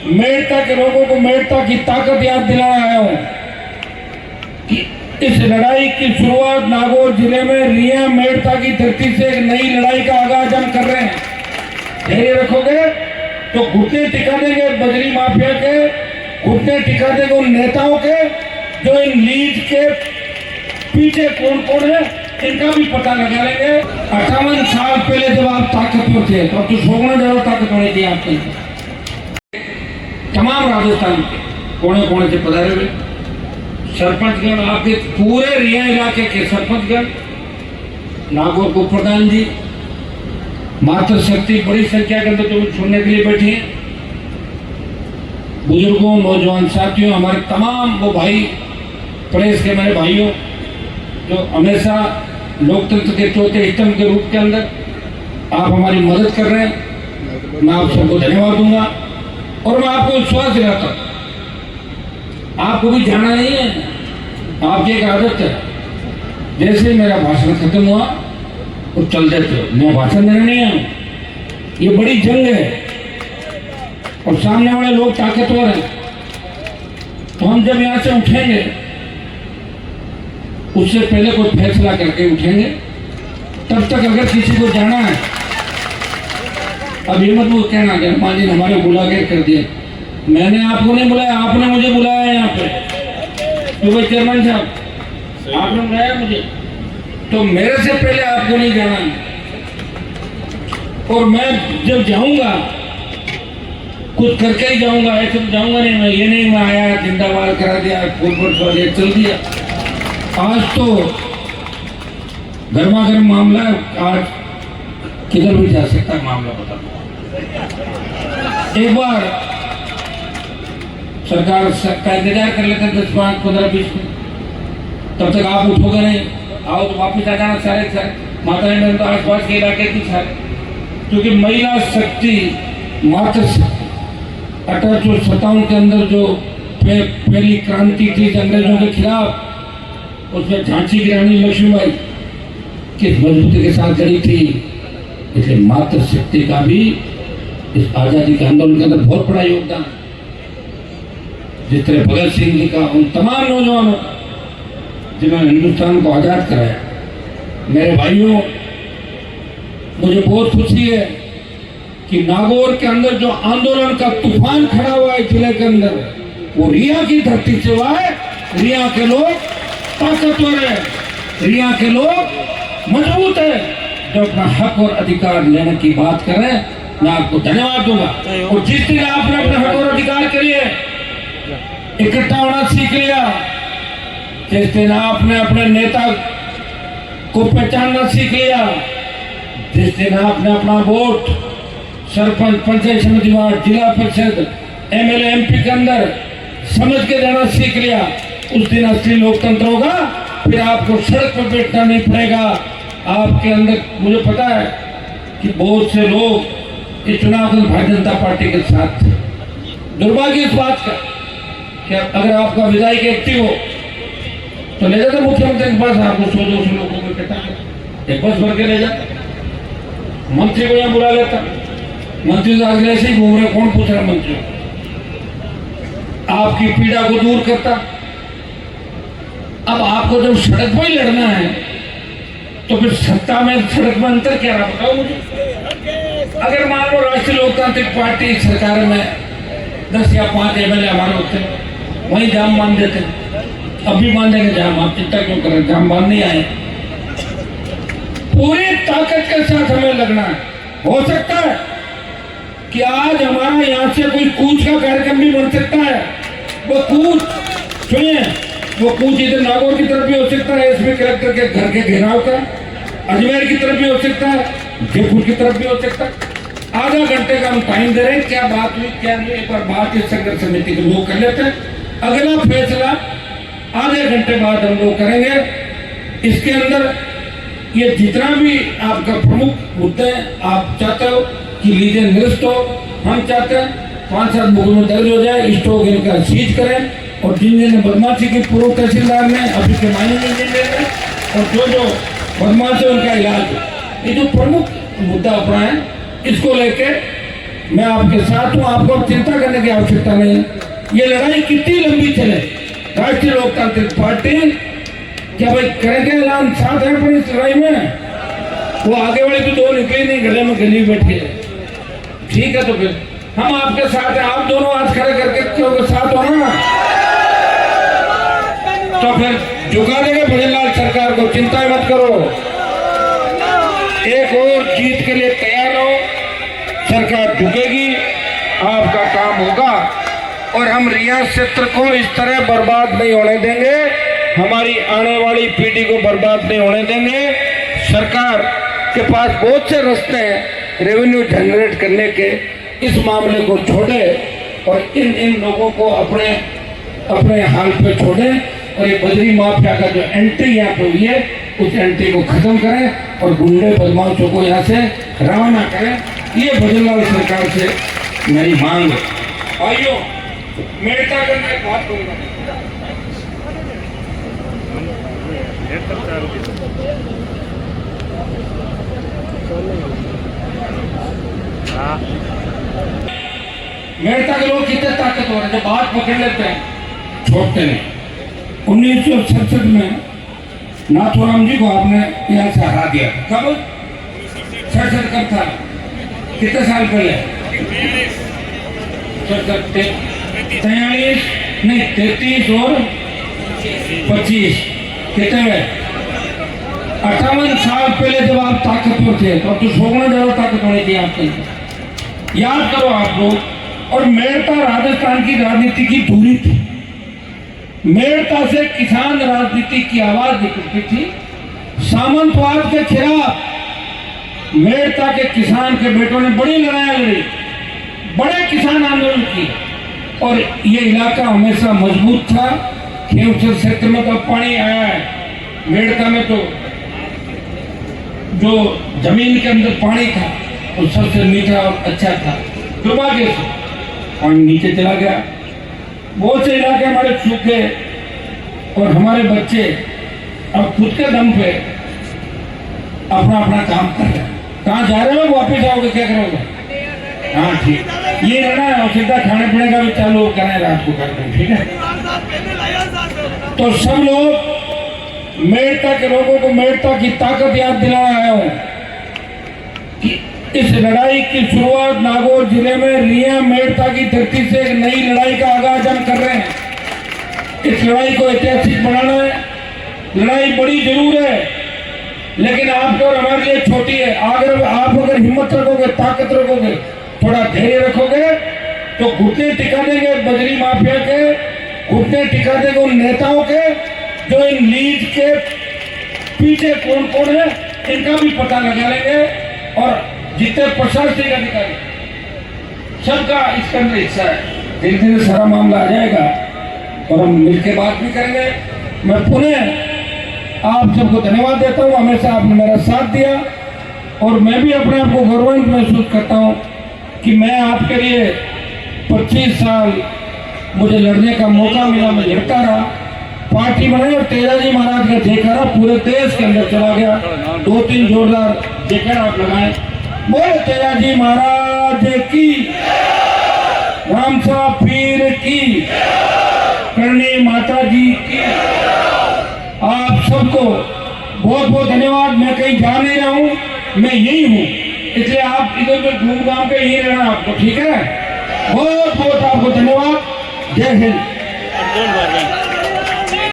मेड़ता के लोगों को मेड़ता की ताकत याद दिलाया आया हूं कि इस लड़ाई की शुरुआत नागौर जिले में रिया मेड़ता की धरती से एक नई लड़ाई का आगाज हम कर रहे हैं। धैर्य रखोगे तो घुटने टिका देंगे बजरी माफिया के, घुटने टिका देंगे उन नेताओं के जो इन लीज के पीछे कौन कौन है इनका भी पता लगा लेंगे। 58 साल पहले जब आप ताकतवर थे तो अब तो सोचना ज्यादा ताकत होनी थी आपके। तमाम राजस्थान के कोने कोने से पधारे हुए सरपंचगण, आपके पूरे रिया इलाके के सरपंचगण, नागौर को प्रधान जी, मातृशक्ति बड़ी संख्या के अंदर जो सुनने के लिए बैठे हैं, बुजुर्गों, नौजवान साथियों, हमारे तमाम वो भाई प्रेस के मेरे भाइयों जो हमेशा लोकतंत्र के चौथे स्तंभ के रूप के अंदर आप हमारी मदद कर रहे हैं, मैं आप सबको धन्यवाद दूंगा। और मैं आपको विश्वास दिलाता हूं, आपको भी जाना नहीं है, आपकी एक आदत है, जैसे मेरा भाषण खत्म हुआ तो चल देते हो, मैं भाषण देने नहीं आया। ये बड़ी जंग है और सामने वाले लोग ताकतवर हैं, तो हम जब यहां से उठेंगे उससे पहले कोई फैसला करके उठेंगे। तब तक अगर किसी को जाना है, अब ये मत वो कहना कि हनुमान जी ने हमारे बुला के कर दिए, मैंने आपको नहीं बुलाया, आपने मुझे बुलाया यहाँ पे। तो भाई चेयरमैन साहब आपने बुलाया मुझे, तो मेरे से पहले आपको नहीं जाना। और मैं जब जाऊंगा कुछ करके ही जाऊंगा, ऐसे तो जाऊंगा नहीं मैं, ये नहीं मैं आया जिंदाबाद करा दिया फूल चल दिया। आज तो गर्मा गर्म मामला है, आज किधर भी जा सकता है मामला, बता दो। एक बार सरकार का इंतजार कर लेते हैं 10, 5, 15, 20 मिनट, तब तक आप उठोगे नहीं, आओ तो वापिस आ जाना सारे माता बहन तो आस पास के इलाके की सारे, क्योंकि महिला शक्ति मातृशक्ति 1857 के अंदर जो पहली क्रांति थी अंग्रेजों के खिलाफ, उसमें झांसी की रानी लक्ष्मीबाई किस मजबूती के साथ लड़ी थी। इसलिए मातृशक्ति का भी इस आजादी के आंदोलन के अंदर बहुत बड़ा योगदान। जिस तरह भगत सिंह जी का, उन तमाम नौजवानों जिन्होंने हिंदुस्तान को आजाद कराया। मेरे भाइयों, मुझे बहुत खुशी है कि नागौर के अंदर जो आंदोलन का तूफान खड़ा हुआ है जिले के अंदर, वो रिया की धरती से हुआ है। रिया के लोग ताकतवर है, रिया के लोग मजबूत है, जो अपना हक और अधिकार लेने की बात करें, मैं आपको धन्यवाद दूंगा। और जिस दिन आपने अपने हक और अधिकार के लिए इकट्ठा होना सीख लिया, जिस दिन आपने अपने नेता को पहचानना सीख लिया, जिस दिन आपने अपना वोट सरपंच, पंचायत समिति वार्ड, जिला परिषद, एमएलए, एमपी के अंदर समझ के देना सीख लिया, उस दिन असली लोकतंत्र होगा। फिर आपको सड़क पर बैठना नहीं पड़ेगा। आपके अंदर, मुझे पता है कि बहुत से लोग इस चुनाव में भारतीय जनता पार्टी के साथ थे। दुर्भाग्य इस बात का कि अगर आपका विधायक एक्टिव हो तो ले जाते मुख्यमंत्री के पास, आपको 100-200 लोगों को इकट्ठा कर एक बस भर के ले जाता, मंत्री को यहाँ बुला लेता। मंत्री तो आज ऐसे ही घूम रहे, कौन पूछ रहा मंत्री, आपकी पीड़ा को दूर करता। अब आपको जब सड़क पर ही लड़ना है तो फिर सत्ता में सड़क में अंतर क्या रहा, बताओ मुझे। अगर मान लो राष्ट्रीय लोकतांत्रिक पार्टी सरकार में 10 या 5 एमएलए हमारे होते, वहीं जाम बांध देते, अब भी बांधेंगे जाम, आप चिंता क्यों कर रहे, जाम बांध नहीं आए। पूरी ताकत के साथ हमें लगना है। हो सकता है कि आज हमारा यहाँ से कोई कूच का कार्यक्रम भी बन सकता है। वो कूच सुनिए, वो कूच इधर नागौर की तरफ भी हो सकता है, एसपी कलेक्टर के घर के घेराव का, अजमेर की तरफ भी हो सकता है, जयपुर की तरफ भी हो सकता है। आधा घंटे का हम टाइम दे रहे हैं, क्या बात हुई क्या नहीं, एक बार बात इस संघर्ष समिति के लोग कर लेते हैं, अगला फैसला आधे घंटे बाद हम लोग करेंगे। इसके अंदर ये जितना भी आपका प्रमुख मुद्दे आप चाहते हो कि लीजें निरस्त हो, हम चाहते हैं 5-7 मुकदमे दर्ज हो जाए, स्टॉक इनका सीज करें, और जिन बदमाशी की पूर्व तहसीलदार ने अभी के मायने नहीं दे रहे, और जो बदमाश है उनका इलाज, ये जो प्रमुख मुद्दा अपना है, इसको लेके मैं आपके साथ हूं, आपको अब चिंता करने की आवश्यकता नहीं। ये लड़ाई कितनी लंबी चले, राष्ट्रीय लोकतांत्रिक पार्टी क्या भाई करेंगे ऐलान, साथ है अपनी इस लड़ाई में। वो आगे वाले तो दो निकले नहीं, गले में गली बैठे है। ठीक है, तो फिर हम आपके साथ हैं, आप दोनों हाथ खड़े करके क्यों साथ हो ना, तो फिर झुका देंगे भजनलाल सरकार को, चिंता मत करो। एक और जीत के लिए तैयार हो, सरकार झुकेगी, आपका काम होगा और हम रियासत क्षेत्र को इस तरह बर्बाद नहीं होने देंगे, हमारी आने वाली पीढ़ी को बर्बाद नहीं होने देंगे। सरकार के पास बहुत से रास्ते हैं रेवेन्यू जनरेट करने के, इस मामले को छोड़े और इन लोगों को अपने अपने हाल पे छोड़े और ये बजरी माफिया का जो एंट्री यहाँ पे हुई है उस एंट्री को खत्म करें और गुंडे बदमाशों को यहाँ से रवाना करें। ये भजनलाल सरकार से मेरी मांग है। भाइयों, मेड़ता करने की बात करूंगा। मेड़ता के लोग कितने ताकतवर हैं, जब बात पकड़ लेते हैं छोड़ते नहीं। 1967 में नाथुराम जी को आपने यहाँ से हरा दिया। कब? 67 कब था? कितने साल पहले? 43 नहीं, 33 और 25 कितने? 58 साल पहले जब आप ताकतवर थे तो सोचना ज्यादा ताकत होनी थी आपके। याद करो आप लोग। और मेड़ता राजस्थान की राजनीति की धूरी थी। मेड़ता से किसान राजनीति की आवाज निकलती थी। सामंतवाद के खिलाफ मेड़ता के किसान के बेटों ने बड़ी लड़ाई लड़ी, बड़े किसान आंदोलन किए और ये इलाका हमेशा मजबूत था। खेमसर क्षेत्र में तो पानी आया है, मेड़ता में तो जो जमीन के अंदर पानी था वो सबसे मीठा और अच्छा था। दुर्भाग्य से पानी नीचे चला गया। बहुत से इलाके हमारे सूखे और हमारे बच्चे अब खुद के दम पे अपना अपना काम कर रहे हैं। कहाँ जा रहे हो? वापिस आओगे? क्या करोगे? हाँ ठीक, ये रहना है और सीधा खाने पीने का भी चालू करें रात को करते हैं। ठीक है, तो सब लोग मेड़ता के लोगों को मेड़ता की ताकत याद दिलाना आया हूँ कि इस लड़ाई की शुरुआत नागौर जिले में रिया मेड़ता की धरती से एक नई लड़ाई का आगाज हम कर रहे हैं। इस लड़ाई को ऐतिहासिक बनाना है। लड़ाई बड़ी जरूर है लेकिन आपको और हमारे लिए छोटी है। अगर आप हिम्मत रखोगे, ताकत रखोगे, थोड़ा धैर्य रखोगे तो घुटने टिका देंगे बजरी माफिया के, घुटने टिका देंगे उन नेताओं के जो इन लीज के पीछे कौन कौन है इनका भी पता लगा लेंगे और जितने प्रशासनिक अधिकारी सबका इसके अंदर हिस्सा है। धीरे धीरे सारा मामला आ जाएगा और हम मिलकर बात भी करेंगे। मैं पुनः आप सबको धन्यवाद देता हूँ, हमेशा आपने मेरा साथ दिया और मैं भी अपने आप को गौरवान्वित महसूस करता हूँ कि मैं आपके लिए 25 साल मुझे लड़ने का मौका मिला, मैं लड़ता रहा, पार्टी बनाई और तेजाजी महाराज का जयकारा पूरे देश के अंदर चला गया। 2-3 जोरदार जयकारा आप लगाए। बोले तेजाजी महाराज की, रामसा पीर की, करणी माता जी की। आप सबको बहुत बहुत धन्यवाद। मैं कहीं जा नहीं रहा हूँ, मैं यही हूँ, इसलिए आप इधर उधर घूम घाम के यही रहना आपको। ठीक है, बहुत बहुत आपको धन्यवाद। जय हिंद।